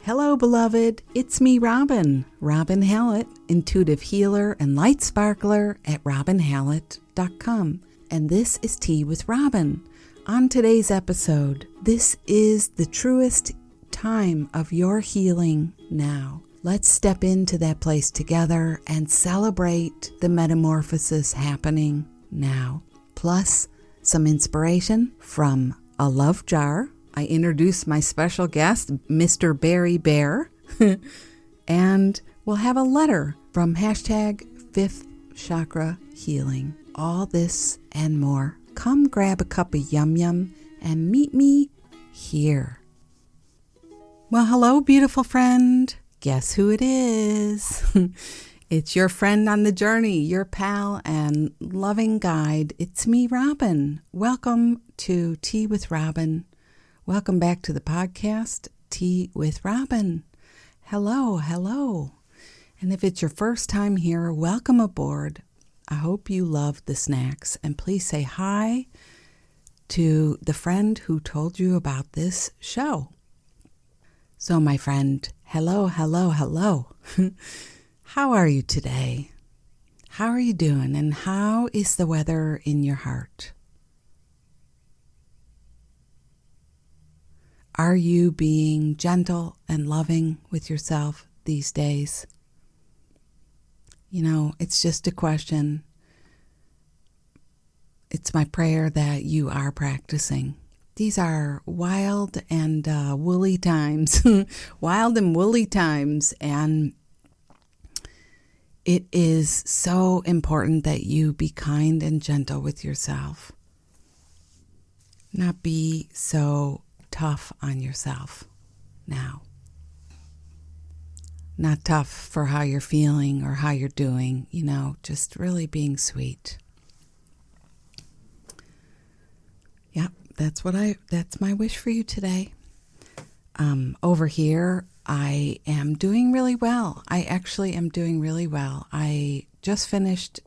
Hello, beloved. It's me, Robin Hallett, intuitive healer and light sparkler at robinhallett.com. And this is Tea with Robin. On today's episode, this is the truest time of your healing now. Let's step into that place together and celebrate the metamorphosis happening now. Plus, some inspiration from a love jar. I introduce my special guest, Mr. Beary Bear, and we'll have a letter from #5th Chakra Healing. All this and more. Come grab a cup of yum yum and meet me here. Well, hello, beautiful friend. Guess who it is? It's your friend on the journey, your pal and loving guide. It's me, Robin. Welcome to Tea with Robin. Welcome back to the podcast, Tea with Robin. Hello. And if it's your first time here, welcome aboard. I hope you love the snacks. And please say hi to the friend who told you about this show. So, my friend, hello. How are you today? How are you doing? And how is the weather in your heart? Are you being gentle and loving with yourself these days? You know, it's just a question. It's my prayer that you are practicing. These are wild and woolly times. Wild and woolly times. And it is so important that you be kind and gentle with yourself. Not be so tough on yourself now. Not tough for how you're feeling or how you're doing, just really being sweet. Yep, that's my wish for you today. Over here, I am doing really well. I actually am doing really well. I just finished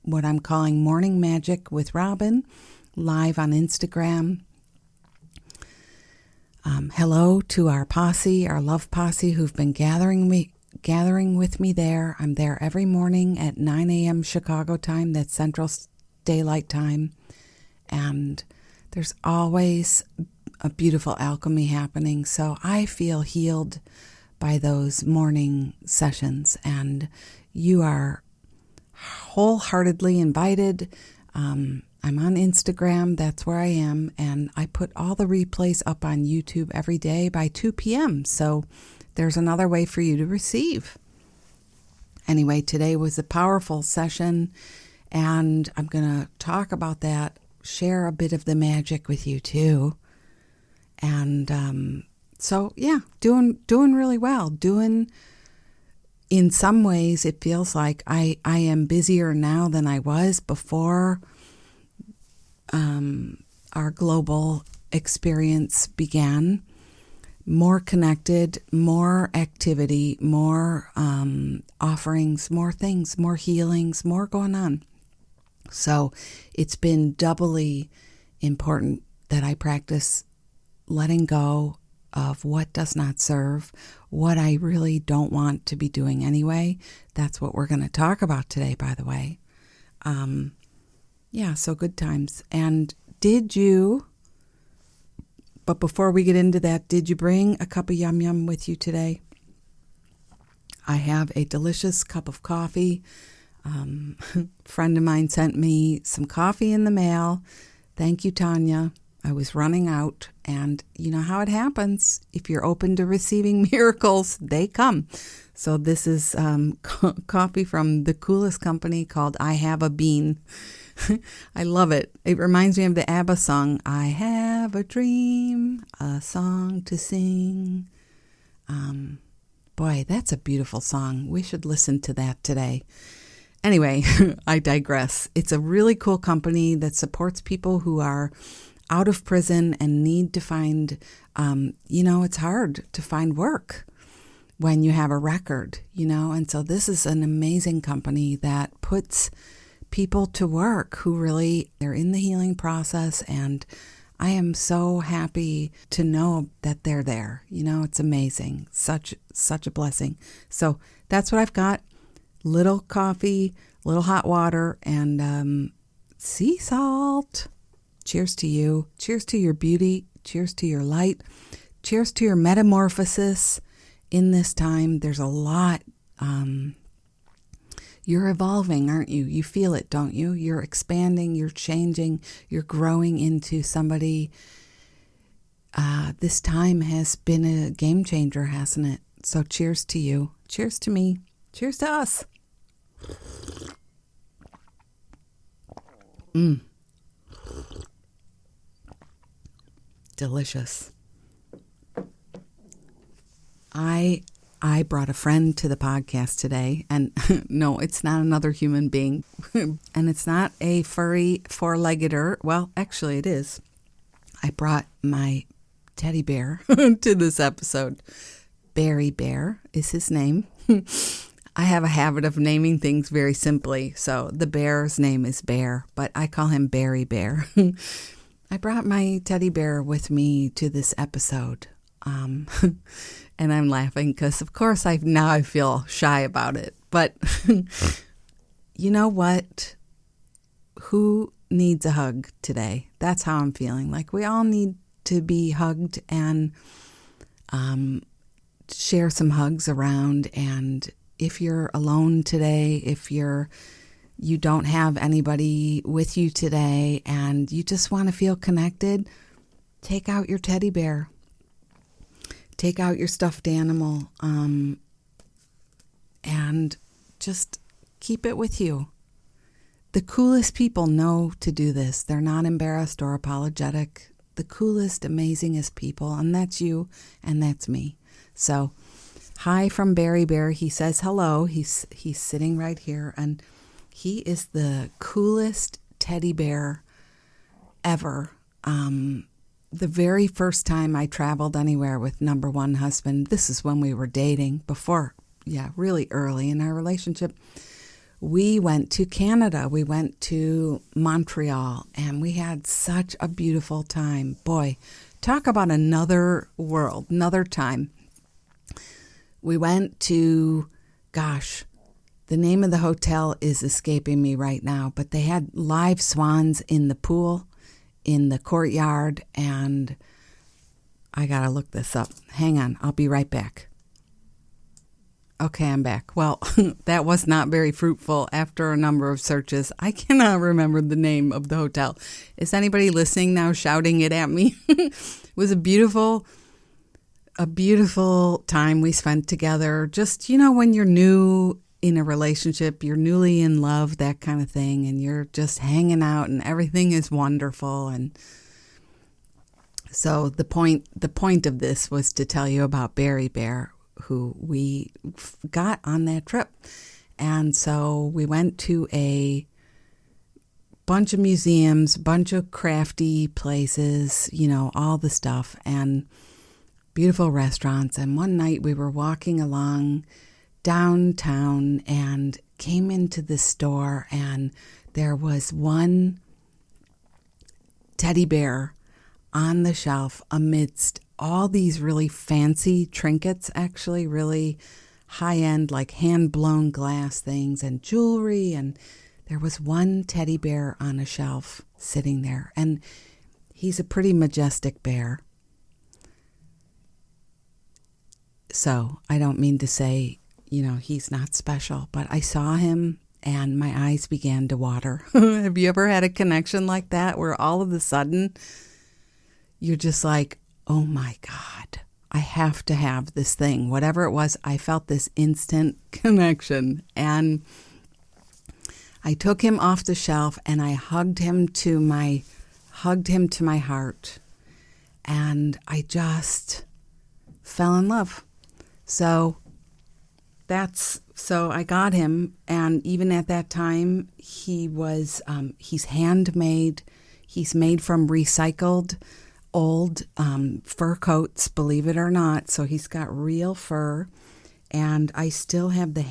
what I'm calling Morning Magic with Robin live on Instagram. Hello to our posse, our love posse, who've been gathering with me there. I'm there every morning at 9 a.m. Chicago time. That's Central Daylight Time. And there's always a beautiful alchemy happening. So I feel healed by those morning sessions. And you are wholeheartedly invited. I'm on Instagram, that's where I am, and I put all the replays up on YouTube every day by 2 p.m., so there's another way for you to receive. Anyway, today was a powerful session, and I'm going to talk about that, share a bit of the magic with you too. And so, yeah, doing really well. In some ways, it feels like I am busier now than I was before our global experience began. More connected, more activity, more offerings, more things, more healings, more going on. So it's been doubly important that I practice letting go of what does not serve, what I really don't want to be doing anyway. That's what we're going to talk about today, by the way. Yeah, so good times. And but before we get into that, did you bring a cup of yum yum with you today? I have a delicious cup of coffee. Friend of mine sent me some coffee in the mail. Thank you, Tanya. I was running out, and you know how it happens. If you're open to receiving miracles, they come. So this is coffee from the coolest company called I Have a Bean. I love it. It reminds me of the ABBA song, I have a dream, a song to sing. Boy, that's a beautiful song. We should listen to that today. Anyway, I digress. It's a really cool company that supports people who are out of prison and need to find, it's hard to find work when you have a record, and so this is an amazing company that puts people to work who really, they're in the healing process, and I am so happy to know that they're there. It's amazing. Such a blessing. So that's what I've got. Little coffee, little hot water, and sea salt. Cheers to you. Cheers to your beauty. Cheers to your light. Cheers to your metamorphosis in this time. There's a lot. You're evolving, aren't you? You feel it, don't you? You're expanding, you're changing, you're growing into somebody. This time has been a game changer, hasn't it? So cheers to you. Cheers to me. Cheers to us. Delicious. I brought a friend to the podcast today, and no, it's not another human being, and it's not a furry four-leggeter. Well, actually it is. I brought my teddy bear to this episode. Beary Bear is his name. I have a habit of naming things very simply, so the bear's name is Bear, but I call him Beary Bear. I brought my teddy bear with me to this episode. And I'm laughing because, of course, I feel shy about it. But you know what? Who needs a hug today? That's how I'm feeling. Like we all need to be hugged and share some hugs around. And if you're alone today, if you don't have anybody with you today and you just want to feel connected, take out your teddy bear. Take out your stuffed animal and just keep it with you. The coolest people know to do this. They're not embarrassed or apologetic. The coolest, amazingest people, and that's you and that's me. So, hi from Beary Bear. He says hello. He's sitting right here, and he is the coolest teddy bear ever. The very first time I traveled anywhere with number one husband, this is when we were dating, really early in our relationship, we went to Canada. We went to Montreal, and we had such a beautiful time. Boy, talk about another world, another time. We went to, the name of the hotel is escaping me right now, but they had live swans in the pool, in the courtyard, and I gotta look this up. Hang on, I'll be right back. Okay, I'm back. Well, that was not very fruitful after a number of searches. I cannot remember the name of the hotel. Is anybody listening now shouting it at me? It was a beautiful time we spent together. Just, when you're new in a relationship, you're newly in love, that kind of thing, and you're just hanging out and everything is wonderful. And so the point of this was to tell you about Beary Bear, who we got on that trip. And so we went to a bunch of museums, bunch of crafty places, all the stuff, and beautiful restaurants. And one night we were walking along downtown and came into the store, and there was one teddy bear on the shelf amidst all these really fancy trinkets, actually really high-end, like hand-blown glass things and jewelry. And there was one teddy bear on a shelf sitting there, and he's a pretty majestic bear. So I don't mean to say, he's not special, but I saw him and my eyes began to water. Have you ever had a connection like that where all of a sudden you're just like, oh my God, I have to have this thing. Whatever it was, I felt this instant connection. And I took him off the shelf and I hugged him to my heart. And I just fell in love. So I got him, and even at that time, he's handmade. He's made from recycled old fur coats, believe it or not. So he's got real fur, and I still have the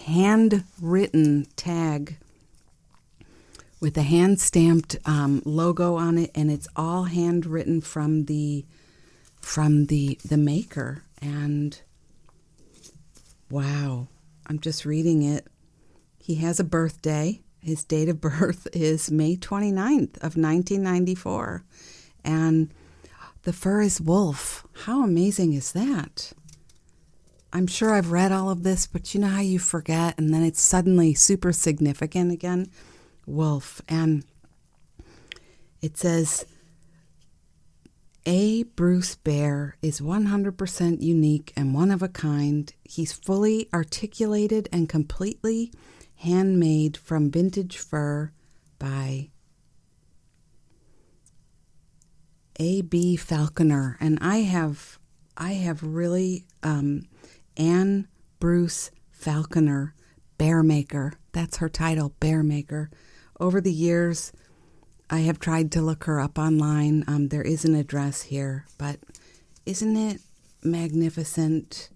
handwritten tag with a hand-stamped logo on it, and it's all handwritten from the maker. And wow, I'm just reading it. He has a birthday. His date of birth is May 29th of 1994. And the fur is wolf. How amazing is that? I'm sure I've read all of this, but you know how you forget and then it's suddenly super significant again? Wolf. And it says, A. Bruce Bear is 100% unique and one of a kind. He's fully articulated and completely handmade from vintage fur by A.B. Falconer. And I have really Anne Bruce Falconer, Bear Maker. That's her title, Bear Maker. Over the years, I have tried to look her up online. There is an address here, but isn't it magnificent?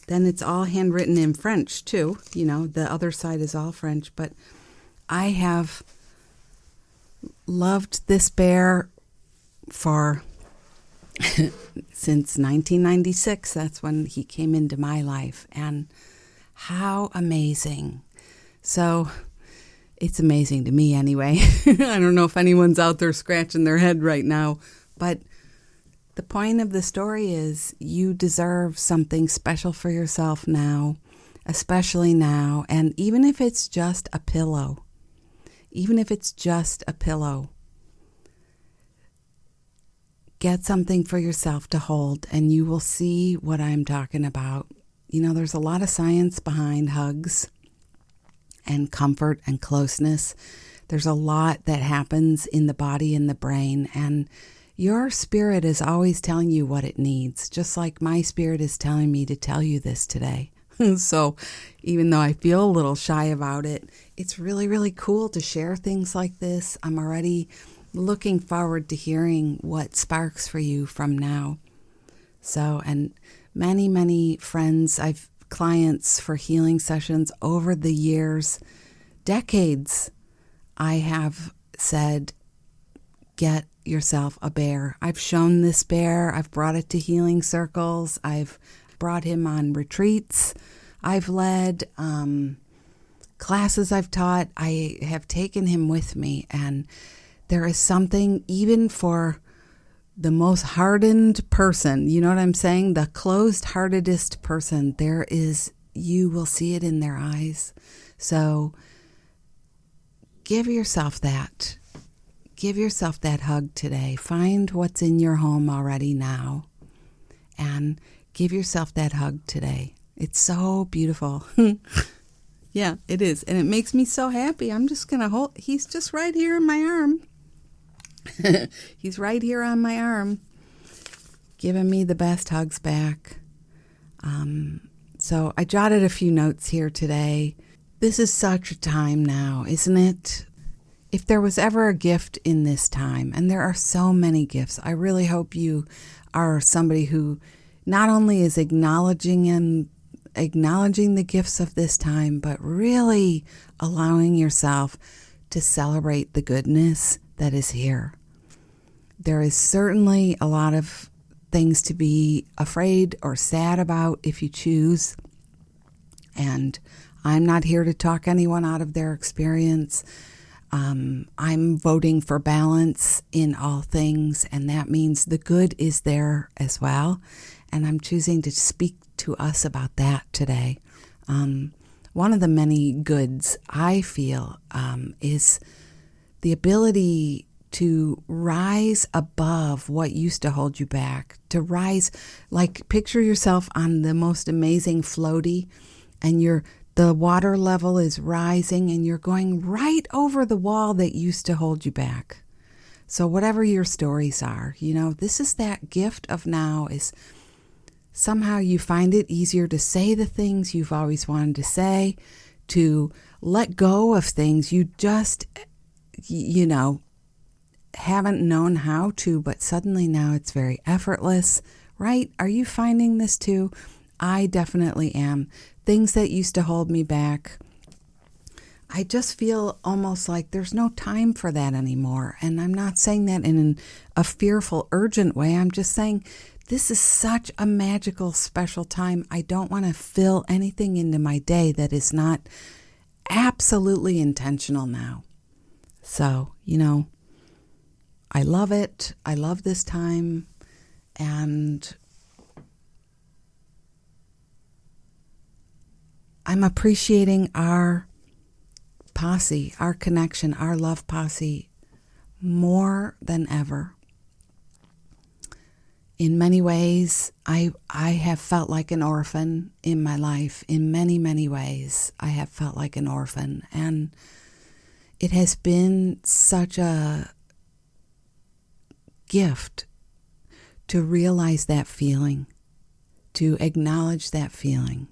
Then it's all handwritten in French, too. You know, the other side is all French. But I have loved this bear for since 1996. That's when he came into my life. And how amazing. So it's amazing to me anyway. I don't know if anyone's out there scratching their head right now, but the point of the story is you deserve something special for yourself now, especially now. And even if it's just a pillow, get something for yourself to hold and you will see what I'm talking about. You know, there's a lot of science behind hugs and comfort and closeness. There's a lot that happens in the body and the brain, and your spirit is always telling you what it needs, just like my spirit is telling me to tell you this today. So even though I feel a little shy about it, it's really, really cool to share things like this. I'm already looking forward to hearing what sparks for you from now. So, and many, many friends, I've clients for healing sessions over the years, decades, I have said, get yourself a bear. I've shown this bear. I've brought it to healing circles. I've brought him on retreats. I've led classes I've taught. I have taken him with me. And there is something, even for the most hardened person, you know what I'm saying? The closed-heartedest person, you will see it in their eyes. So give yourself that. Give yourself that hug today. Find what's in your home already now and give yourself that hug today. It's so beautiful. Yeah, it is. And it makes me so happy. I'm just going to he's just right here in my arm. He's right here on my arm, giving me the best hugs back. So I jotted a few notes here today. This is such a time now, isn't it? If there was ever a gift in this time, and there are so many gifts, I really hope you are somebody who not only is acknowledging the gifts of this time, but really allowing yourself to celebrate the goodness that is here. There is certainly a lot of things to be afraid or sad about if you choose. And I'm not here to talk anyone out of their experience. I'm voting for balance in all things, and that means the good is there as well. And I'm choosing to speak to us about that today. One of the many goods I feel is the ability to rise above what used to hold you back, to rise, like picture yourself on the most amazing floaty, and the water level is rising and you're going right over the wall that used to hold you back. So whatever your stories are, this is that gift of now, is somehow you find it easier to say the things you've always wanted to say, to let go of things you just, haven't known how to, but suddenly now it's very effortless, right? Are you finding this too? I definitely am. Things that used to hold me back, I just feel almost like there's no time for that anymore. And I'm not saying that in a fearful, urgent way. I'm just saying this is such a magical, special time. I don't want to fill anything into my day that is not absolutely intentional now. So, I love it. I love this time. And I'm appreciating our posse, our connection, our love posse more than ever. In many ways, I have felt like an orphan in my life. In many, many ways, I have felt like an orphan. And it has been such a gift to realize that feeling, to acknowledge that feeling,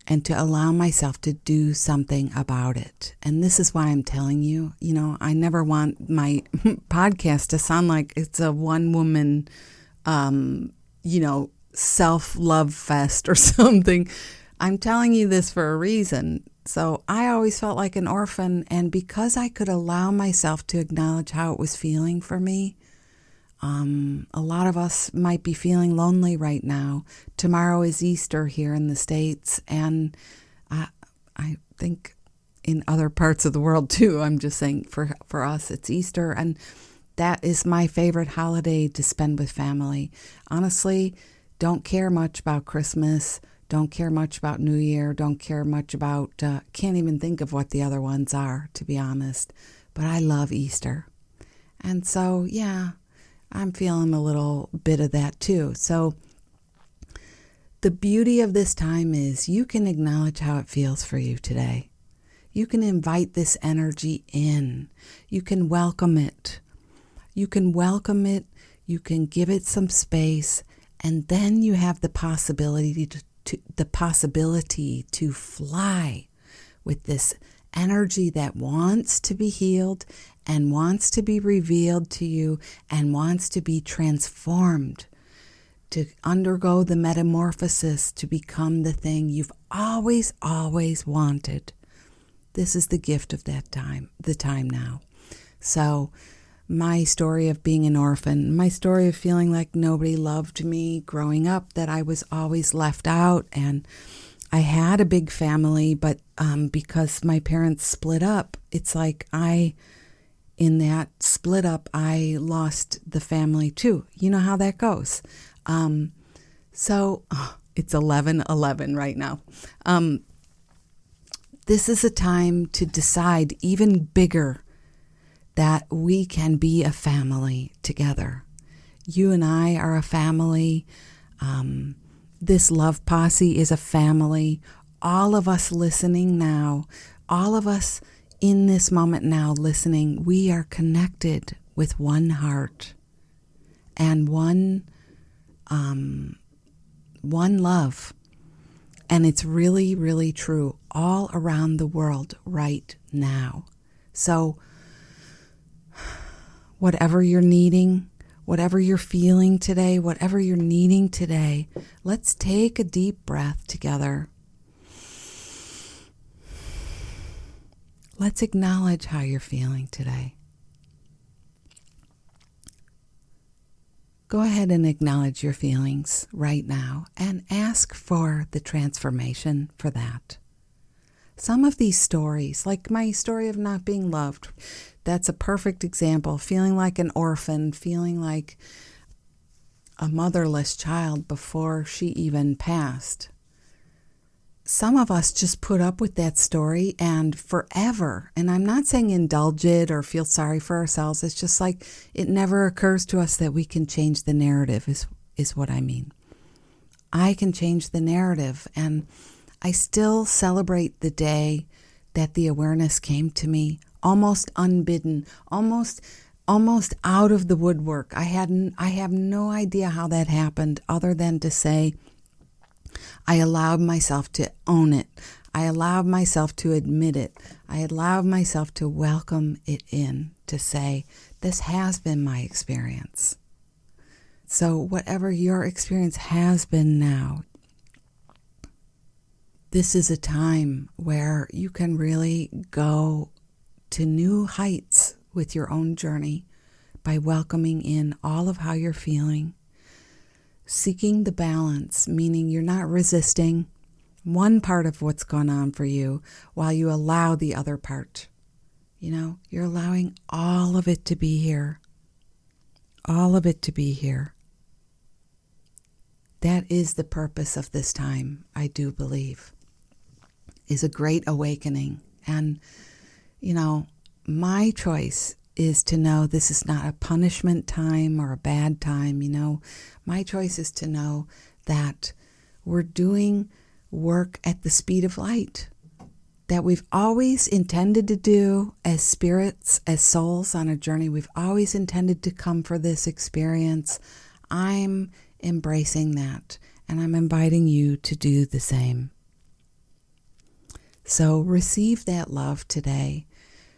and to allow myself to do something about it. And this is why I'm telling you, I never want my podcast to sound like it's a one-woman, self-love fest or something. I'm telling you this for a reason. So I always felt like an orphan, and because I could allow myself to acknowledge how it was feeling for me, a lot of us might be feeling lonely right now. Tomorrow is Easter here in the States, and I think in other parts of the world too. I'm just saying for us it's Easter, and that is my favorite holiday to spend with family. Honestly, don't care much about Christmas, don't care much about New Year, don't care much about, can't even think of what the other ones are, to be honest. But I love Easter. And so, yeah, I'm feeling a little bit of that too. So the beauty of this time is you can acknowledge how it feels for you today. You can invite this energy in. You can welcome it. You can welcome it. You can give it some space. And then you have the possibility to fly with this energy that wants to be healed and wants to be revealed to you and wants to be transformed, to undergo the metamorphosis, to become the thing you've always, always wanted. This is the gift of that time, the time now. So my story of being an orphan, my story of feeling like nobody loved me growing up, that I was always left out, and I had a big family, but because my parents split up, it's like in that split up, I lost the family too. You know how that goes. So it's 11:11 right now. This is a time to decide even bigger that we can be a family together. You and I are a family. This love posse is a family. All of us listening now, all of us in this moment now listening, we are connected with one heart and one love. And it's really, really true all around the world right now. So whatever you're needing, whatever you're feeling today, whatever you're needing today, let's take a deep breath together. Let's acknowledge how you're feeling today. Go ahead and acknowledge your feelings right now and ask for the transformation for that. Some of these stories, like my story of not being loved, that's a perfect example. Feeling like an orphan, feeling like a motherless child before she even passed. Some of us just put up with that story and forever. And I'm not saying indulge it or feel sorry for ourselves. It's just like it never occurs to us that we can change the narrative is what I mean. I can change the narrative, and I still celebrate the day that the awareness came to me, almost unbidden, almost out of the woodwork. I have no idea how that happened other than to say, I allowed myself to own it. I allowed myself to admit it. I allowed myself to welcome it in, to say, this has been my experience. So whatever your experience has been now, This is a time where you can really go to new heights with your own journey by welcoming in all of how you're feeling, seeking the balance, meaning you're not resisting one part of what's going on for you while you allow the other part. You're allowing all of it to be here. All of it to be here. That is the purpose of this time, I do believe, is a great awakening. And, my choice is to know this is not a punishment time or a bad time. My choice is to know that we're doing work at the speed of light that we've always intended to do as spirits, as souls on a journey. We've always intended to come for this experience. I'm embracing that, and I'm inviting you to do the same. So receive that love today.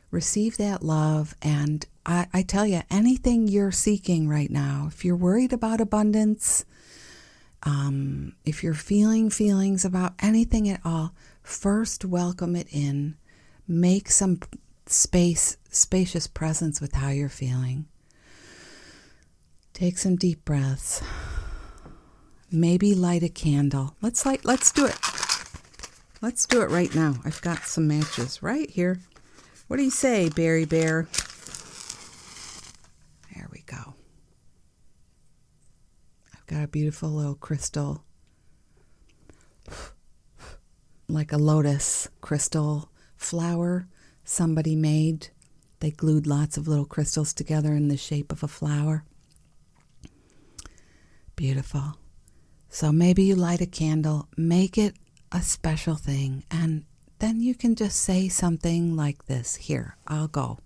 Receive that love, and I tell you, anything you're seeking right now, if you're worried about abundance, if you're feeling feelings about anything at all, first welcome it in. Make some spacious presence with how you're feeling. Take some deep breaths. Maybe light a candle. Let's do it. Let's do it right now. I've got some matches right here. What do you say, Beary Bear? There we go. I've got a beautiful little crystal, like a lotus crystal flower somebody made. They glued lots of little crystals together in the shape of a flower. Beautiful. So maybe you light a candle, make it a special thing, and then you can just say something like this. Here, I'll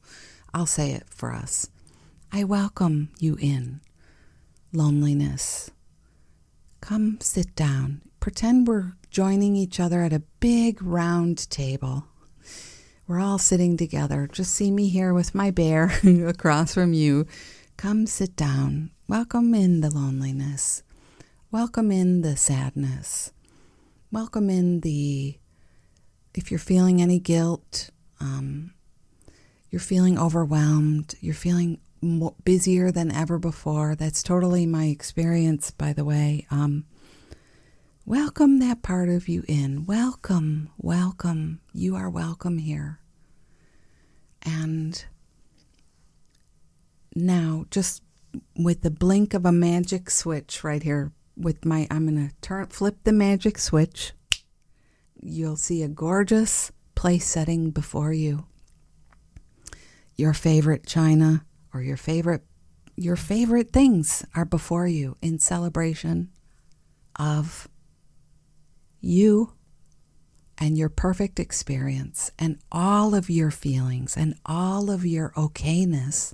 say it for us. I welcome you in, loneliness. Come sit down. Pretend we're joining each other at a big round table. We're all sitting together. Just see me here with my bear across from you. Come sit down. Welcome in the loneliness. Welcome in the sadness. Welcome in if you're feeling any guilt, you're feeling overwhelmed, you're feeling busier than ever before. That's totally my experience, by the way. Welcome that part of you in. Welcome. You are welcome here. And now, just with the blink of a magic switch right here, I'm going to flip the magic switch. You'll see a gorgeous place setting before you. Your favorite china or your favorite things are before you in celebration of you and your perfect experience and all of your feelings and all of your okayness.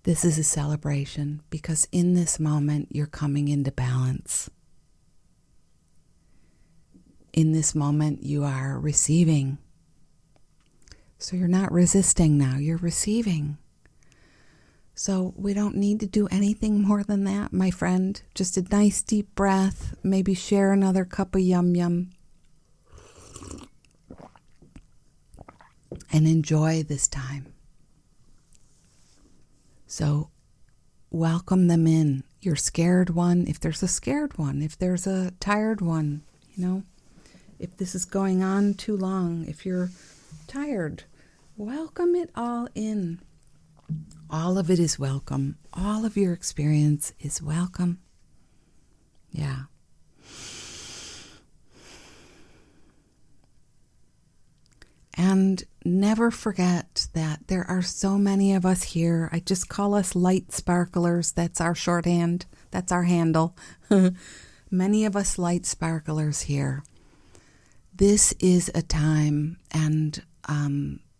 This is a celebration because in this moment you're coming into balance. In this moment you are receiving. So you're not resisting now, you're receiving. So we don't need to do anything more than that, my friend. Just a nice deep breath, maybe share another cup of yum yum. And enjoy this time. So welcome them in. Your scared one, if there's a scared one, if there's a tired one, if this is going on too long, if you're tired, welcome it all in. All of it is welcome. All of your experience is welcome. Yeah. And never forget that there are so many of us here. I just call us light sparklers. That's our shorthand. That's our handle. Many of us light sparklers here. This is a time, and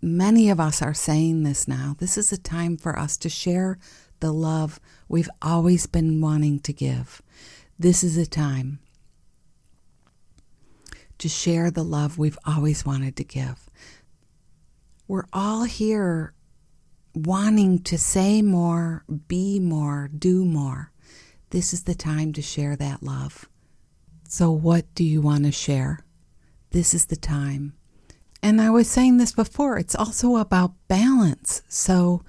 many of us are saying this now. This is a time for us to share the love we've always been wanting to give. This is a time to share the love we've always wanted to give. We're all here wanting to say more, be more, do more. This is the time to share that love. So what do you want to share? This is the time. And I was saying this before, it's also about balance. So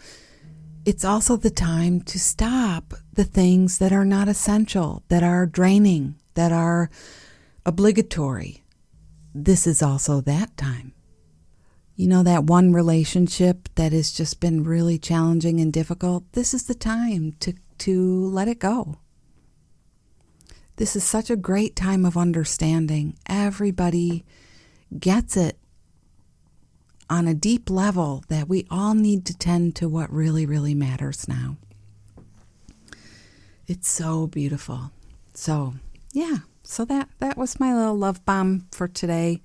it's also the time to stop the things that are not essential, that are draining, that are obligatory. This is also that time. You know, that one relationship that has just been really challenging and difficult, this is the time to let it go. This is such a great time of understanding. Everybody gets it on a deep level that we all need to tend to what really, really matters now. It's so beautiful. So, yeah. So that was my little love bomb for today.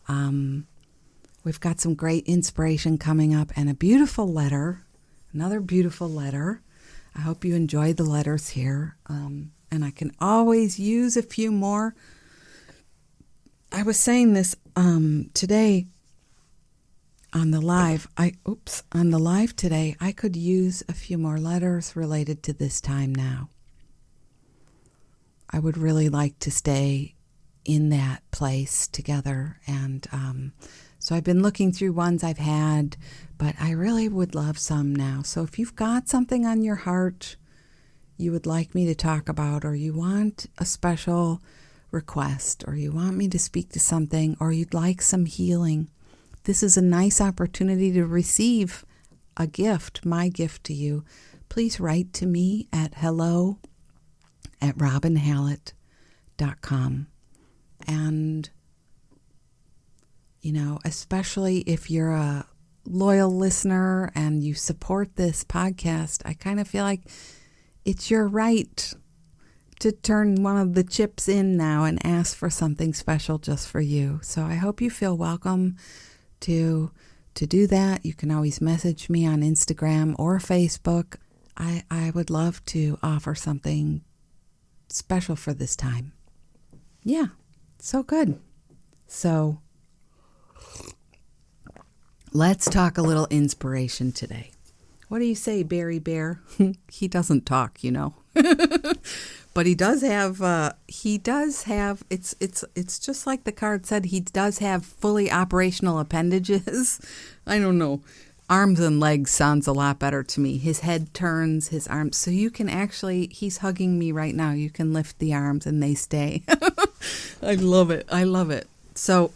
We've got some great inspiration coming up and a beautiful letter, another beautiful letter. I hope you enjoy the letters here. And I can always use a few more. I was saying this today on the live. On the live today, I could use a few more letters related to this time now. I would really like to stay in that place together. And so I've been looking through ones I've had, but I really would love some now. So if you've got something on your heart you would like me to talk about, or you want a special request, or you want me to speak to something, or you'd like some healing, this is a nice opportunity to receive a gift, my gift to you. Please write to me at hello@robinhallett.com. And, you know, especially if you're a loyal listener and you support this podcast, I kind of feel like it's your right to turn one of the chips in now and ask for something special just for you. So I hope you feel welcome to do that. You can always message me on Instagram or Facebook. I would love to offer something special for this time. Yeah, so good. So let's talk a little inspiration today. What do you say, Beary Bear? He doesn't talk, you know. But he does have, it's just like the card said, he does have fully operational appendages. I don't know. Arms and legs sounds a lot better to me. His head turns, his arms. So you can actually, he's hugging me right now. You can lift the arms and they stay. I love it. I love it. So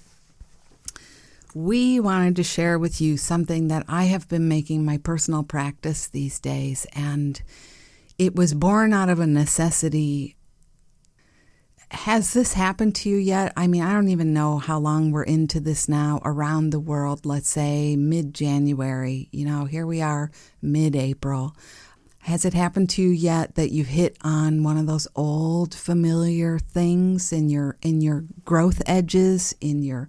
we wanted to share with you something that I have been making my personal practice these days, and it was born out of a necessity. Has this happened to you yet? I mean, I don't even know how long we're into this now around the world. Let's say mid-January. You know, here we are, mid-April. Has it happened to you yet that you've hit on one of those old familiar things in your growth edges, in your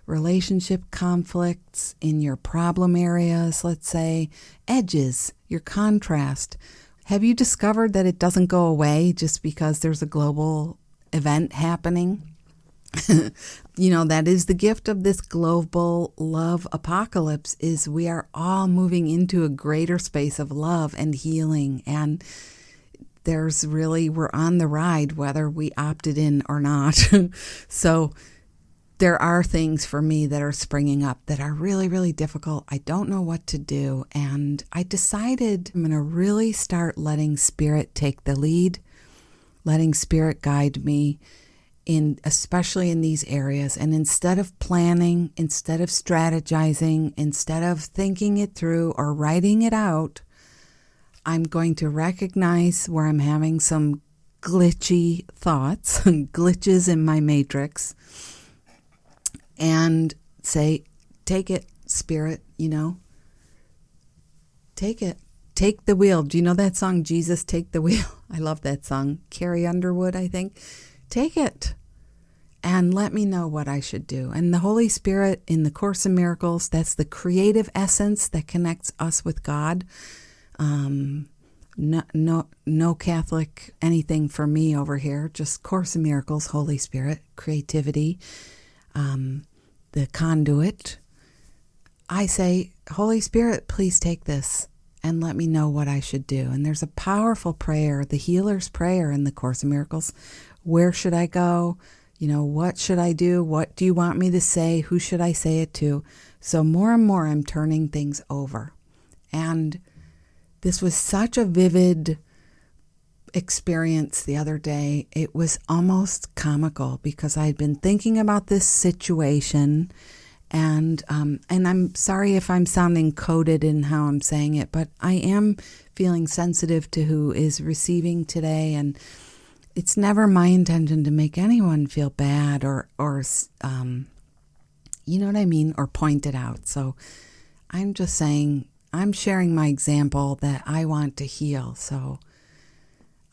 relationship conflicts, in your problem areas, let's say, edges, your contrast? Have you discovered that it doesn't go away just because there's a global event happening? You know, that is the gift of this global love apocalypse, is we are all moving into a greater space of love and healing. And we're on the ride, whether we opted in or not. So there are things for me that are springing up that are really, really difficult. I don't know what to do. And I decided I'm going to really start letting Spirit take the lead, letting Spirit guide me, especially in these areas. And instead of planning, instead of strategizing, instead of thinking it through or writing it out, I'm going to recognize where I'm having some glitchy thoughts, glitches in my matrix, and say, take it, Spirit, you know, take it. Take the wheel. Do you know that song, Jesus, Take the Wheel? I love that song. Carrie Underwood, I think. Take it and let me know what I should do. And the Holy Spirit in the Course in Miracles, that's the creative essence that connects us with God. No Catholic anything for me over here. Just Course in Miracles, Holy Spirit, creativity, the conduit. I say, Holy Spirit, please take this and let me know what I should do. And there's a powerful prayer, the healer's prayer in the Course in Miracles. Where should I go? What should I do? What do you want me to say? Who should I say it to? So more and more I'm turning things over. And this was such a vivid experience the other day. It was almost comical because I had been thinking about this situation, and I'm sorry if I'm sounding coded in how I'm saying it, but I am feeling sensitive to who is receiving today, and it's never my intention to make anyone feel bad or you know what I mean, or point it out. So I'm just saying, I'm sharing my example that I want to heal. So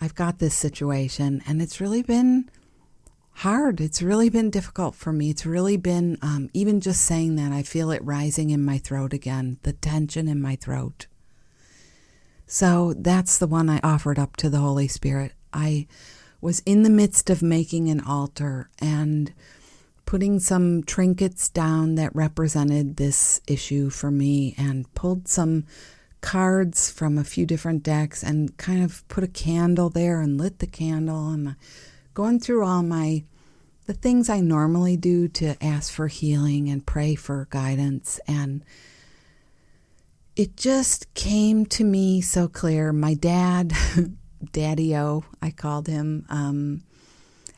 I've got this situation, and it's really been hard. It's really been difficult for me. It's really been, even just saying that, I feel it rising in my throat again, the tension in my throat. So that's the one I offered up to the Holy Spirit. I was in the midst of making an altar and putting some trinkets down that represented this issue for me, and pulled some cards from a few different decks and kind of put a candle there and lit the candle, and going through all the things I normally do to ask for healing and pray for guidance. And it just came to me so clear. My dad, Daddy-O, I called him,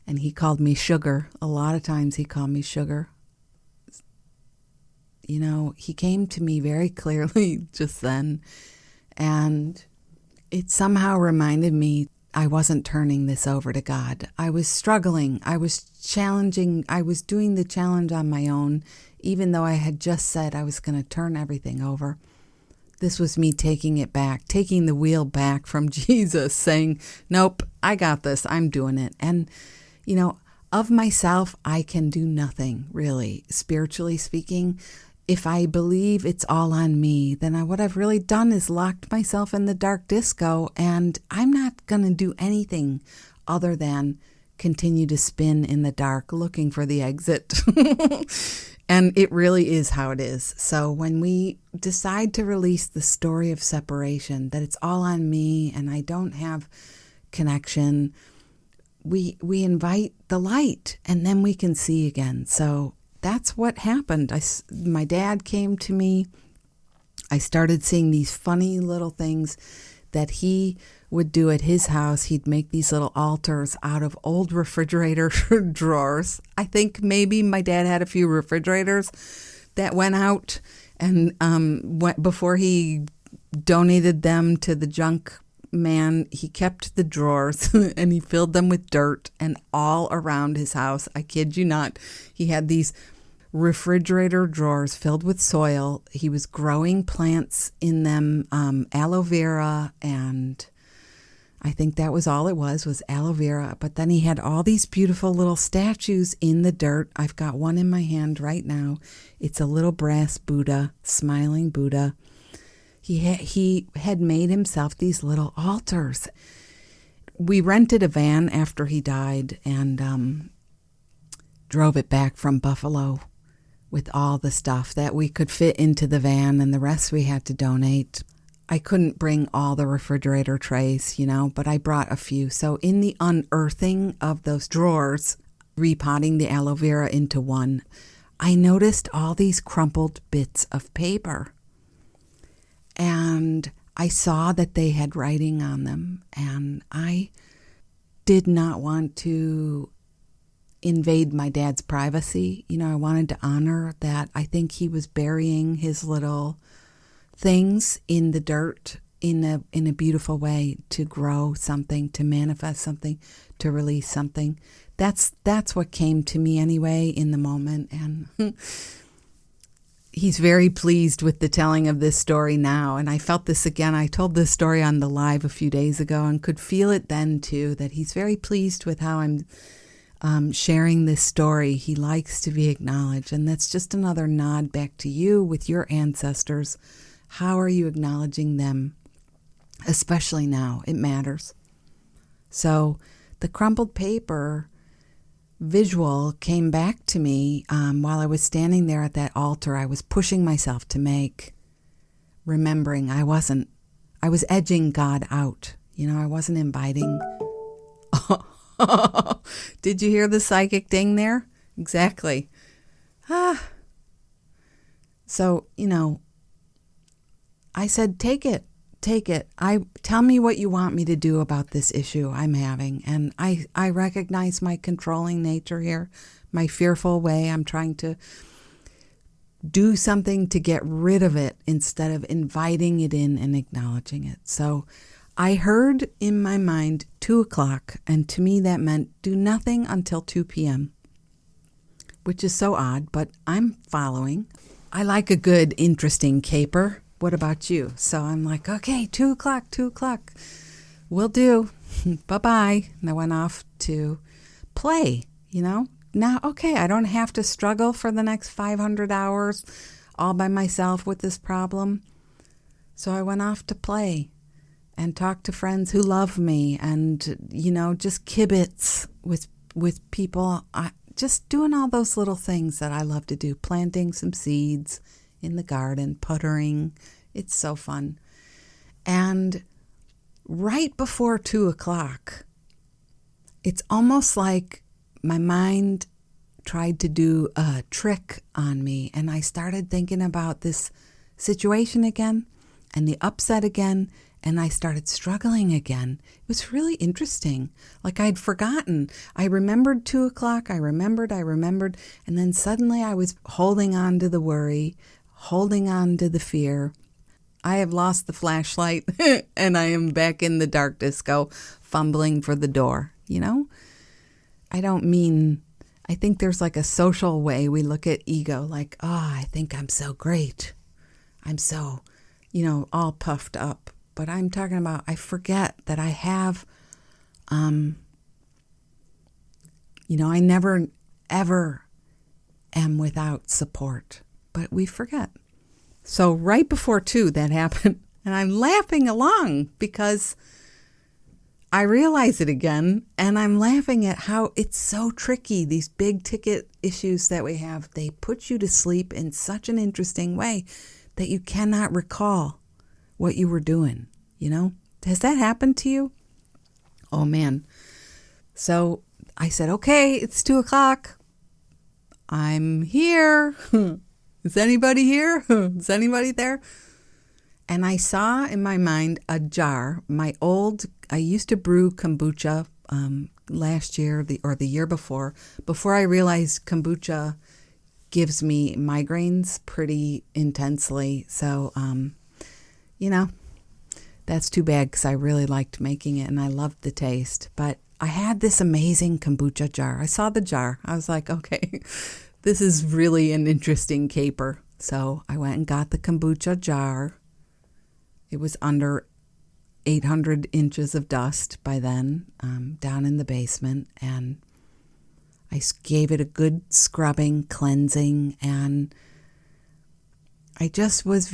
and he called me Sugar. A lot of times he called me Sugar. He came to me very clearly just then, and it somehow reminded me I wasn't turning this over to God. I was struggling. I was challenging. I was doing the challenge on my own, even though I had just said I was going to turn everything over. This was me taking it back, taking the wheel back from Jesus, saying, nope, I got this. I'm doing it. And, of myself, I can do nothing, really, spiritually speaking. If I believe it's all on me, then what I've really done is locked myself in the dark disco, and I'm not going to do anything other than continue to spin in the dark looking for the exit. And it really is how it is. So when we decide to release the story of separation, that it's all on me and I don't have connection, we invite the light, and then we can see again. So that's what happened. My dad came to me. I started seeing these funny little things that he would do at his house. He'd make these little altars out of old refrigerator drawers. I think maybe my dad had a few refrigerators that went out, and before he donated them to the junk man, he kept the drawers and he filled them with dirt, and all around his house, I kid you not, he had these refrigerator drawers filled with soil. He was growing plants in them, aloe vera, and I think that was all it was aloe vera. But then he had all these beautiful little statues in the dirt. I've got one in my hand right now. It's a little brass Buddha, smiling Buddha. He had made himself these little altars. We rented a van after he died and drove it back from Buffalo with all the stuff that we could fit into the van, and the rest we had to donate. I couldn't bring all the refrigerator trays, but I brought a few. So in the unearthing of those drawers, repotting the aloe vera into one, I noticed all these crumpled bits of paper. And I saw that they had writing on them, and I did not want to invade my dad's privacy. I wanted to honor that. I think he was burying his little things in the dirt in a beautiful way to grow something, to manifest something, to release something. That's what came to me anyway in the moment, and he's very pleased with the telling of this story now. And I felt this again. I told this story on the live a few days ago and could feel it then too, that he's very pleased with how I'm sharing this story. He likes to be acknowledged. And that's just another nod back to you with your ancestors. How are you acknowledging them? Especially now, it matters. So the crumpled paper visual came back to me while I was standing there at that altar. I was pushing myself to make, remembering I was edging God out. I wasn't inviting Did you hear the psychic ding there? Exactly. So, I said, take it. Tell me what you want me to do about this issue I'm having. And I recognize my controlling nature here, my fearful way. I'm trying to do something to get rid of it instead of inviting it in and acknowledging it. So I heard in my mind 2 o'clock, and to me that meant do nothing until 2 p.m., which is so odd, but I'm following. I like a good, interesting caper. What about you? So I'm like, okay, 2 o'clock. Will do. Bye-bye. And I went off to play, Now, okay, I don't have to struggle for the next 500 hours all by myself with this problem. So I went off to play and talk to friends who love me and, just kibitz with people. Just doing all those little things that I love to do. Planting some seeds in the garden, puttering. It's so fun. And right before 2 o'clock, it's almost like my mind tried to do a trick on me, and I started thinking about this situation again and the upset again, and I started struggling again. It was really interesting. Like I'd forgotten. I remembered 2 o'clock. I remembered. And then suddenly I was holding on to the worry, holding on to the fear. I have lost the flashlight and I am back in the dark disco, fumbling for the door, I think there's like a social way we look at ego, like, I think I'm so great. I'm so, all puffed up. But I'm talking about, I forget that I have, I never, ever am without support. But we forget. So right before 2, that happened. And I'm laughing along because I realize it again. And I'm laughing at how it's so tricky. These big ticket issues that we have, they put you to sleep in such an interesting way that you cannot recall what you were doing, Has that happened to you? Oh, man. So I said, okay, it's 2 o'clock. I'm here. Is anybody here? Is anybody there? And I saw in my mind a jar. I used to brew kombucha last year or the year before I realized kombucha gives me migraines pretty intensely. So, that's too bad because I really liked making it and I loved the taste. But I had this amazing kombucha jar. I saw the jar. I was like, okay, this is really an interesting caper. So I went and got the kombucha jar. It was under 800 inches of dust by then, down in the basement. And I gave it a good scrubbing, cleansing, and I just was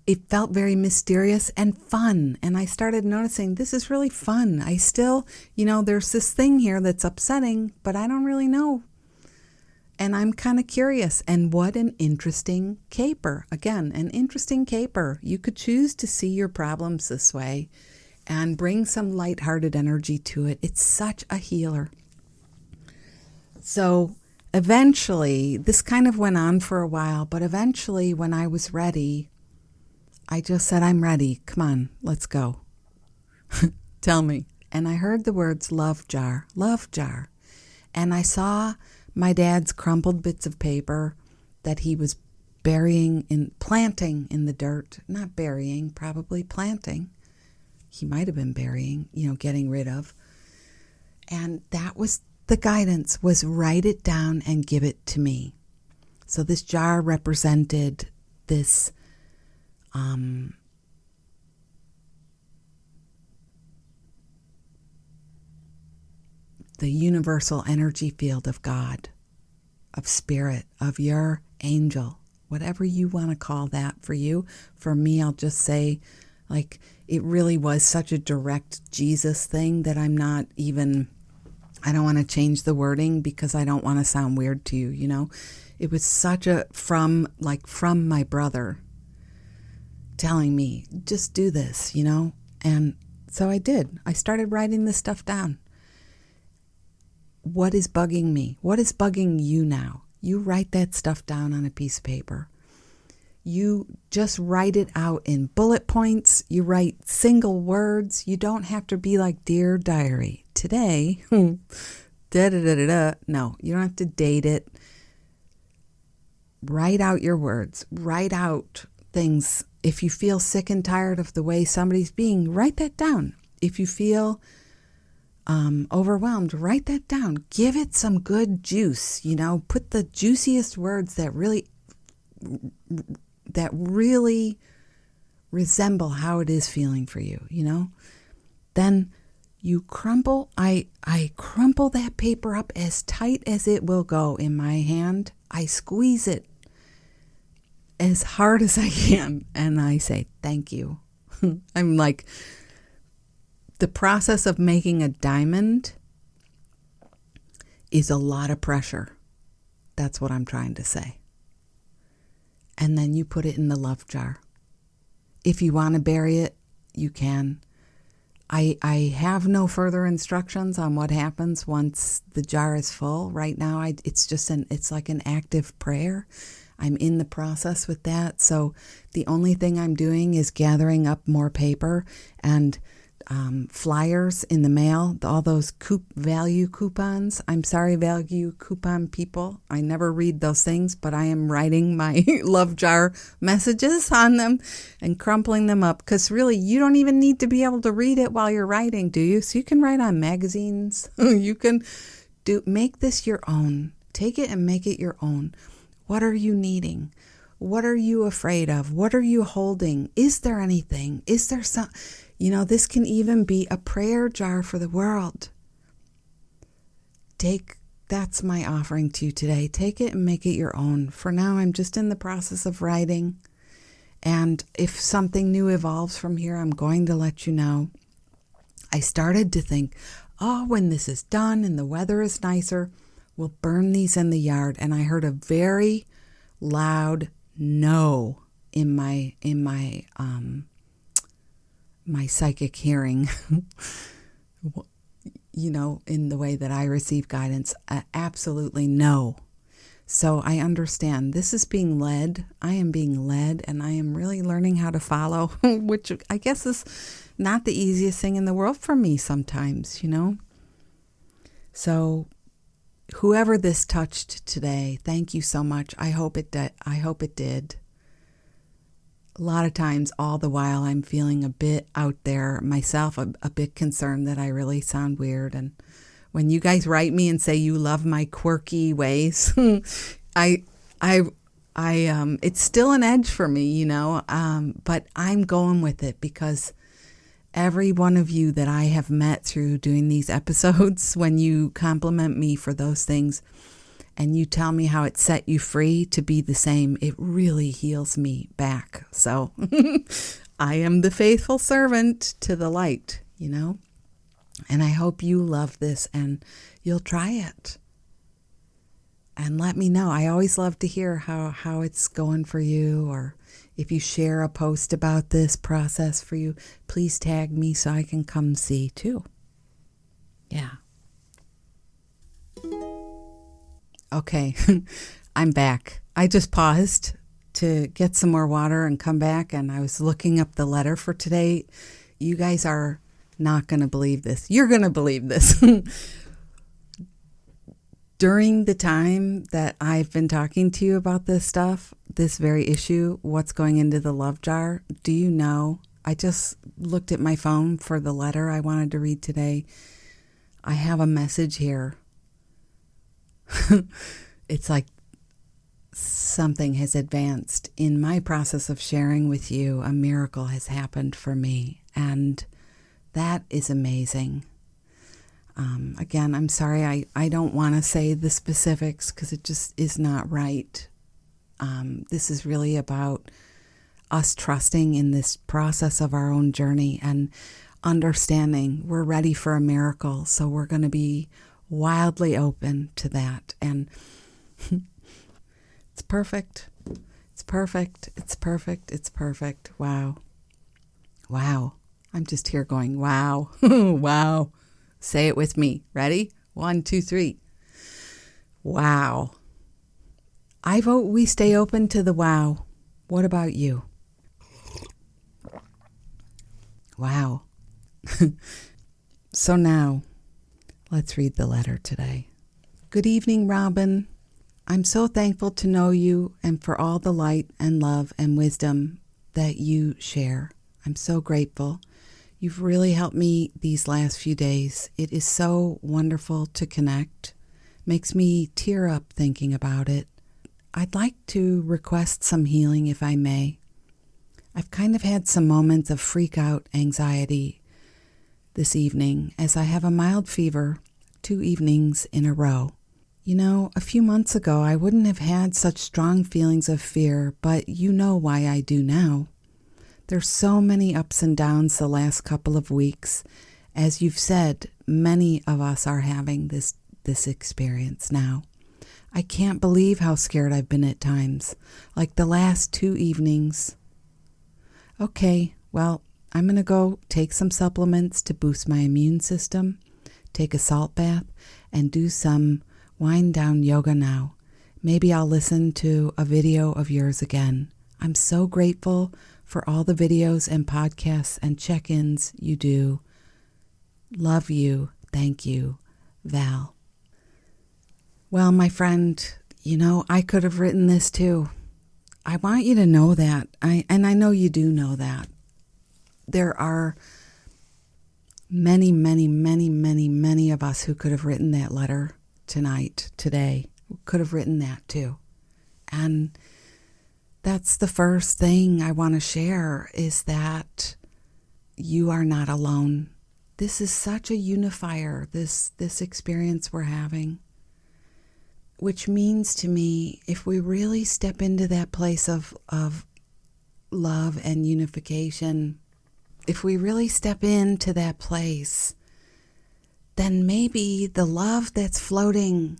it felt very mysterious and fun. And I started noticing this is really fun. I still, there's this thing here that's upsetting, but I don't really know. And I'm kind of curious. And what an interesting caper. Again, an interesting caper. You could choose to see your problems this way and bring some lighthearted energy to it. It's such a healer. So eventually, this kind of went on for a while, but eventually when I was ready, I just said, I'm ready. Come on, let's go. Tell me. And I heard the words love jar. And I saw my dad's crumpled bits of paper that he was planting in the dirt. Not burying, probably planting. He might have been burying, getting rid of. And that was the guidance, was write it down and give it to me. So this jar represented this the universal energy field of God, of spirit, of your angel, whatever you want to call that for you. For me, I'll just say, like, it really was such a direct Jesus thing that I don't want to change the wording because I don't want to sound weird to you, It was such from my brother telling me, just do this, And so I did. I started writing this stuff down. What is bugging me? What is bugging you now? You write that stuff down on a piece of paper. You just write it out in bullet points. You write single words. You don't have to be like, Dear Diary, today, da-da-da-da-da. No, you don't have to date it. Write out your words. Write out things. If you feel sick and tired of the way somebody's being, write that down. If you feel overwhelmed, write that down. Give it some good juice, put the juiciest words that really resemble how it is feeling for you, Then you crumple, I crumple that paper up as tight as it will go in my hand. I squeeze it as hard as I can, and I say, thank you. I'm like, the process of making a diamond is a lot of pressure. That's what I'm trying to say. And then you put it in the love jar. If you want to bury it, you can. I have no further instructions on what happens once the jar is full. Right now, it's like an active prayer. I'm in the process with that. So the only thing I'm doing is gathering up more paper and flyers in the mail, all those value coupons. I'm sorry, value coupon people. I never read those things, but I am writing my love jar messages on them and crumpling them up, because really you don't even need to be able to read it while you're writing, do you? So you can write on magazines. You can make this your own. Take it and make it your own. What are you needing? What are you afraid of? What are you holding? Is there anything? Is there some... this can even be a prayer jar for the world. That's my offering to you today. Take it and make it your own. For now, I'm just in the process of writing. And if something new evolves from here, I'm going to let you know. I started to think, when this is done and the weather is nicer, we'll burn these in the yard. And I heard a very loud no in my psychic hearing, in the way that I receive guidance. Absolutely no. So I understand this is being led. I am being led, and I am really learning how to follow, which I guess is not the easiest thing in the world for me sometimes, So whoever this touched today, thank you so much. I hope it did. A lot of times, all the while, I'm feeling a bit out there myself, a bit concerned that I really sound weird. And when you guys write me and say you love my quirky ways, it's still an edge for me, but I'm going with it, because every one of you that I have met through doing these episodes, when you compliment me for those things, and you tell me how it set you free to be the same, it really heals me back. So I am the faithful servant to the light, and I hope you love this and you'll try it. And let me know. I always love to hear how it's going for you, or if you share a post about this process for you, please tag me so I can come see too. Yeah. Okay, I'm back. I just paused to get some more water and come back, and I was looking up the letter for today. You guys are not going to believe this. You're going to believe this. During the time that I've been talking to you about this stuff, this very issue, what's going into the love jar, do you know? I just looked at my phone for the letter I wanted to read today. I have a message here. It's like something has advanced in my process of sharing with you. A miracle has happened for me, and that is amazing. Again, I'm sorry, I don't want to say the specifics because it just is not right. This is really about us trusting in this process of our own journey and understanding we're ready for a miracle, so we're going to be wildly open to that. And it's perfect. It's perfect. It's perfect. It's perfect. Wow. I'm just here going, wow, wow. Say it with me. Ready? 1, 2, 3. Wow. I vote we stay open to the wow. What about you? Wow. So now, let's read the letter today. Good evening, Robin. I'm so thankful to know you and for all the light and love and wisdom that you share. I'm so grateful. You've really helped me these last few days. It is so wonderful to connect. Makes me tear up thinking about it. I'd like to request some healing if I may. I've kind of had some moments of freak out anxiety this evening as I have a mild fever 2 evenings in a row. You know, a few months ago I wouldn't have had such strong feelings of fear, but you know why I do now. There's so many ups and downs the last couple of weeks. As you've said, many of us are having this experience now. I can't believe how scared I've been at times, like the last 2 evenings. Okay, well, I'm going to go take some supplements to boost my immune system, take a salt bath, and do some wind down yoga now. Maybe I'll listen to a video of yours again. I'm so grateful for all the videos and podcasts and check-ins you do. Love you. Thank you. Val. Well, my friend, you know, I could have written this too. I want you to know that. I know you do know that. There are many, many, many, many, many of us who could have written that letter today, could have written that too. And that's the first thing I want to share is that you are not alone. This is such a unifier, this experience we're having. Which means to me, if we really step into that place of love and unification, if we really step into that place, then maybe the love that's floating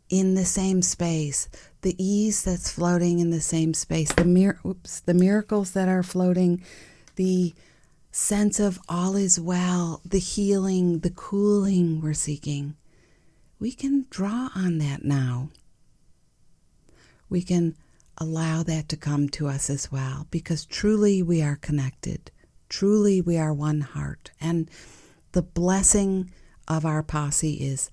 in the same space, the ease that's floating in the same space, the miracles that are floating, the sense of all is well, the healing, the cooling we're seeking, we can draw on that now. We can allow that to come to us as well, because truly we are connected. Truly we are one heart. And the blessing of our posse is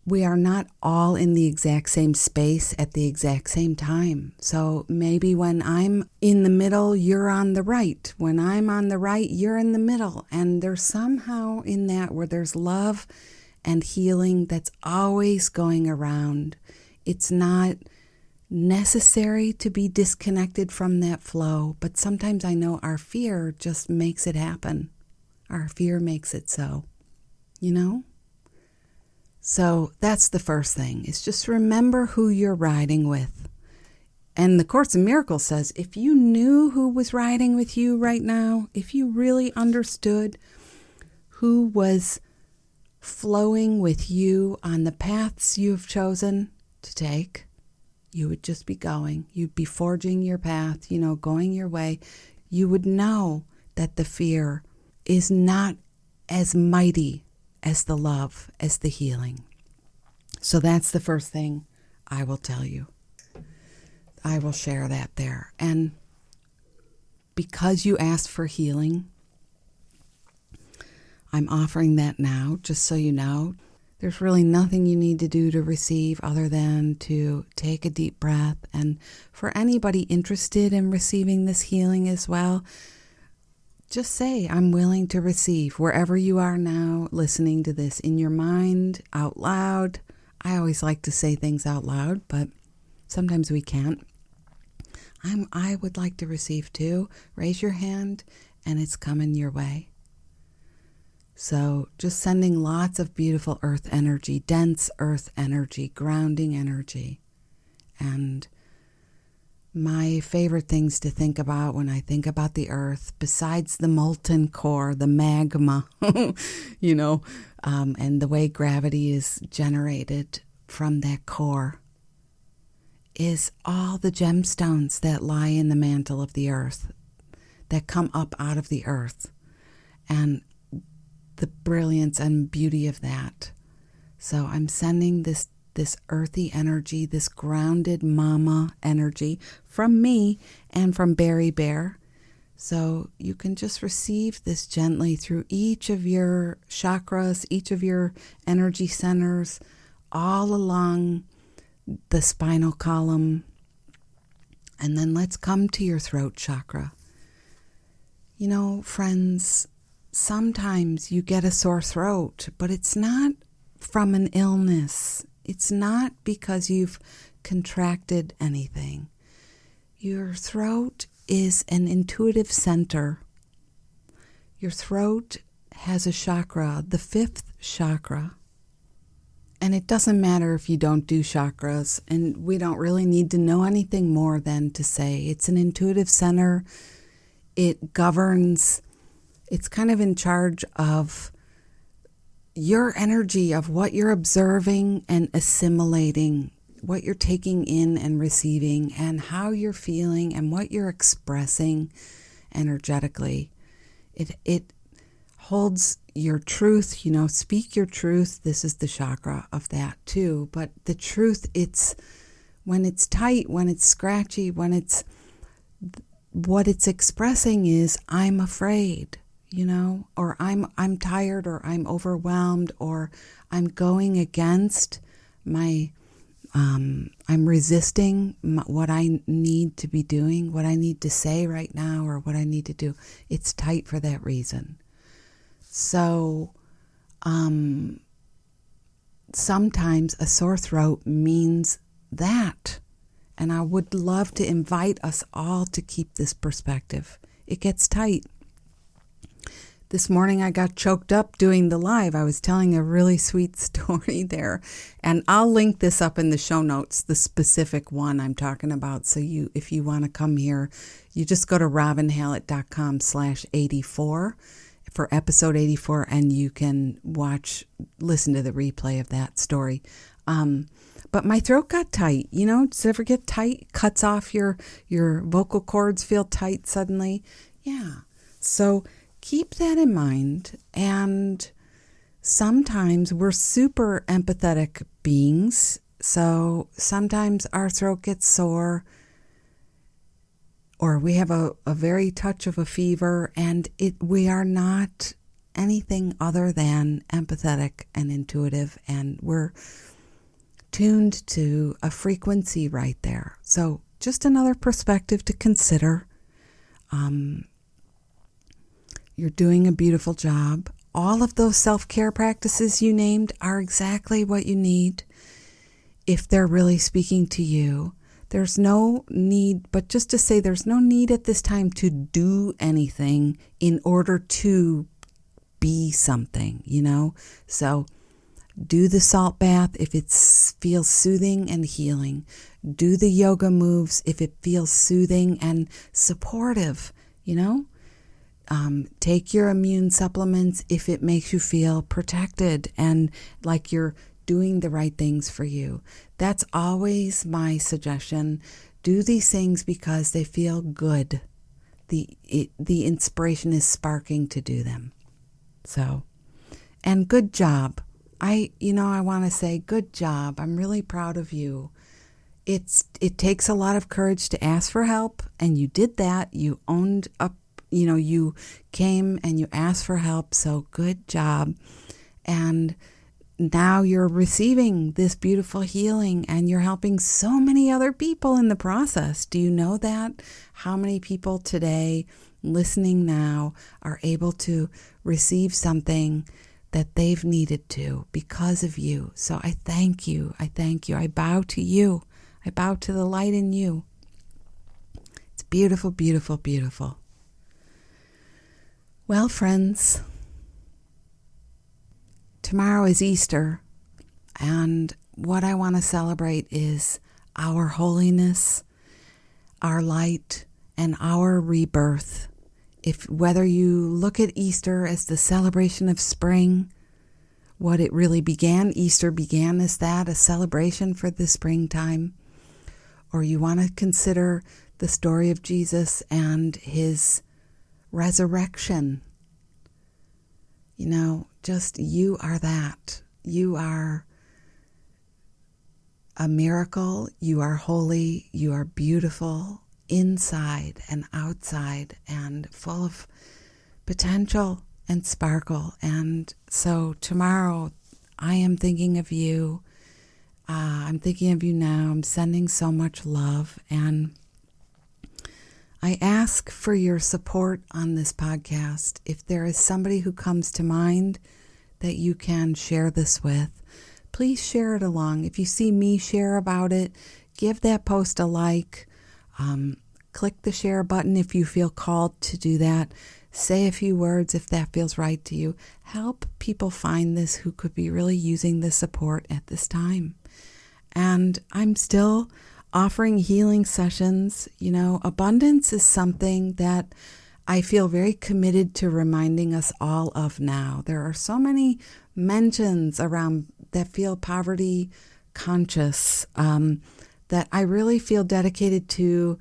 we are not all in the exact same space at the exact same time. So maybe when I'm in the middle, you're on the right. When I'm on the right, you're in the middle. And there's somehow in that where there's love and healing that's always going around. It's not necessary to be disconnected from that flow, but sometimes I know our fear just makes it happen. Our fear makes it so, you know? So that's the first thing, is just remember who you're riding with. And the Course in Miracles says, if you knew who was riding with you right now, if you really understood who was flowing with you on the paths you've chosen to take, you would just be going. You'd be forging your path, going your way. You would know that the fear is not as mighty as the love, as the healing. So that's the first thing I will tell you. I will share that there. And because you asked for healing, I'm offering that now, just so you know. There's really nothing you need to do to receive other than to take a deep breath. And for anybody interested in receiving this healing as well, just say, I'm willing to receive, wherever you are now listening to this, in your mind, out loud. I always like to say things out loud, but sometimes we can't. I would like to receive too. Raise your hand and it's coming your way. So just sending lots of beautiful earth energy, dense earth energy, grounding energy. And my favorite things to think about when I think about the earth, besides the molten core, the magma, and the way gravity is generated from that core, is all the gemstones that lie in the mantle of the earth, that come up out of the earth. and the brilliance and beauty of that. So I'm sending this earthy energy, this grounded mama energy from me and from Beary Bear. So you can just receive this gently through each of your chakras, each of your energy centers, all along the spinal column. And then let's come to your throat chakra. You know, friends, sometimes you get a sore throat, but it's not from an illness. It's not because you've contracted anything. Your throat is an intuitive center. Your throat has a chakra, the 5th chakra. And it doesn't matter if you don't do chakras, and we don't really need to know anything more than to say it's an intuitive center. It governs, it's kind of in charge of your energy, of what you're observing and assimilating, what you're taking in and receiving, and how you're feeling and what you're expressing energetically. It holds your truth, speak your truth. This is the chakra of that too. But the truth, it's when it's tight, when it's scratchy, when it's, what it's expressing is, I'm afraid, or I'm tired, or I'm overwhelmed, or I'm going against my, I'm resisting what I need to be doing, what I need to say right now, or what I need to do. It's tight for that reason. So sometimes a sore throat means that. And I would love to invite us all to keep this perspective. It gets tight. This morning I got choked up doing the live. I was telling a really sweet story there. And I'll link this up in the show notes, the specific one I'm talking about. So if you want to come here, you just go to robinhallett.com/84 for episode 84, and you can listen to the replay of that story. But my throat got tight. Does it ever get tight? Cuts off your vocal cords, feel tight suddenly. Yeah. So keep that in mind. And sometimes we're super empathetic beings. So sometimes our throat gets sore, or we have a very touch of a fever, and we are not anything other than empathetic and intuitive, and we're tuned to a frequency right there. So just another perspective to consider. You're doing a beautiful job. All of those self-care practices you named are exactly what you need if they're really speaking to you. There's no need, but just to say, there's no need at this time to do anything in order to be something, So do the salt bath if it feels soothing and healing. Do the yoga moves if it feels soothing and supportive, Take your immune supplements if it makes you feel protected and like you're doing the right things for you. That's always my suggestion. Do these things because they feel good. The inspiration is sparking to do them. So, and good job. I want to say good job. I'm really proud of you. It takes a lot of courage to ask for help, and you did that. You owned up, you came and you asked for help. So good job. And now you're receiving this beautiful healing, and you're helping so many other people in the process. Do you know that? How many people today listening now are able to receive something that they've needed to because of you? So I thank you. I thank you. I bow to you. I bow to the light in you. It's beautiful, beautiful, beautiful. Well, friends, tomorrow is Easter, and what I want to celebrate is our holiness, our light, and our rebirth. Whether you look at Easter as the celebration of spring, what it really began, Easter began as that, a celebration for the springtime, or you want to consider the story of Jesus and his resurrection, just you are that. You are a miracle. You are holy. You are beautiful inside and outside and full of potential and sparkle. And so tomorrow I am thinking of you. I'm thinking of you now. I'm sending so much love. And I ask for your support on this podcast. If there is somebody who comes to mind that you can share this with, please share it along. If you see me share about it, give that post a like. Click the share button if you feel called to do that. Say a few words if that feels right to you. Help people find this who could be really using this support at this time. And I'm still offering healing sessions. Abundance is something that I feel very committed to reminding us all of now. There are so many mentions around that feel poverty conscious that I really feel dedicated to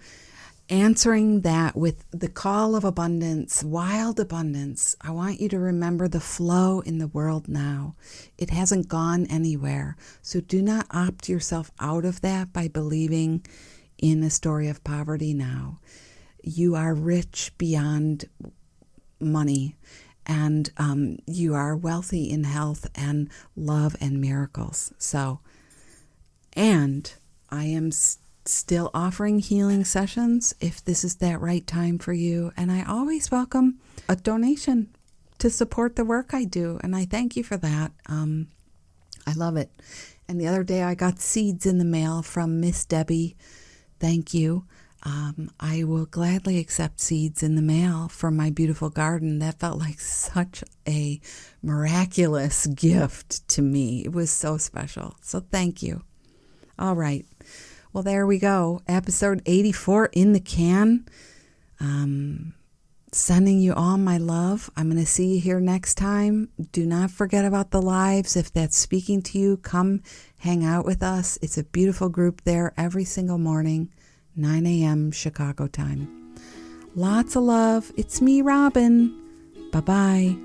answering that with the call of abundance, wild abundance. I want you to remember the flow in the world now. It hasn't gone anywhere. So do not opt yourself out of that by believing in a story of poverty now. You are rich beyond money, and you are wealthy in health and love and miracles. And I am still offering healing sessions if this is that right time for you. And I always welcome a donation to support the work I do. And I thank you for that. I love it. And the other day I got seeds in the mail from Miss Debbie. Thank you. I will gladly accept seeds in the mail for my beautiful garden. That felt like such a miraculous gift to me. It was so special. So thank you. All right. Well, there we go. Episode 84 in the can. Sending you all my love. I'm going to see you here next time. Do not forget about the lives. If that's speaking to you, come hang out with us. It's a beautiful group there every single morning, 9 a.m. Chicago time. Lots of love. It's me, Robin. Bye-bye.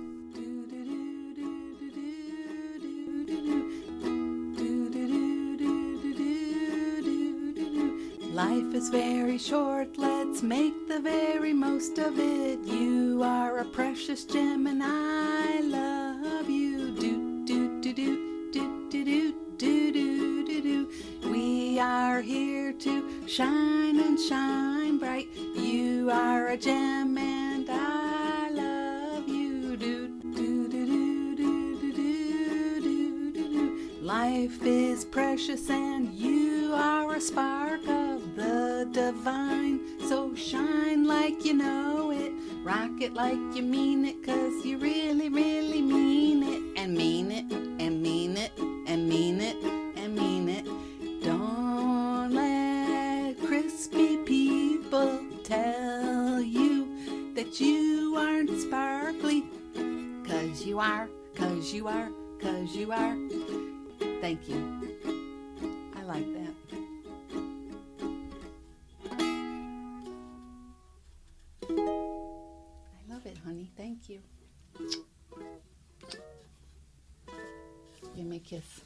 Life is very short, let's make the very most of it. You are a precious gem and I love you. Do, do, do, do, do, do, do, do, do, do, do. We are here to shine and shine bright. You are a gem and I love you. Do, do, do, do, do, do, do, do, do. Life is precious and you are a spark of the divine. So shine like you know it, rock it like you mean it, 'cause you really, really mean it, and mean it, and mean it, and mean it, and mean it. Don't let crispy people tell you that you aren't sparkly, 'cause you are, 'cause you are, 'cause you are. Thank you. I like that. I love it, honey. Thank you. Give me a kiss.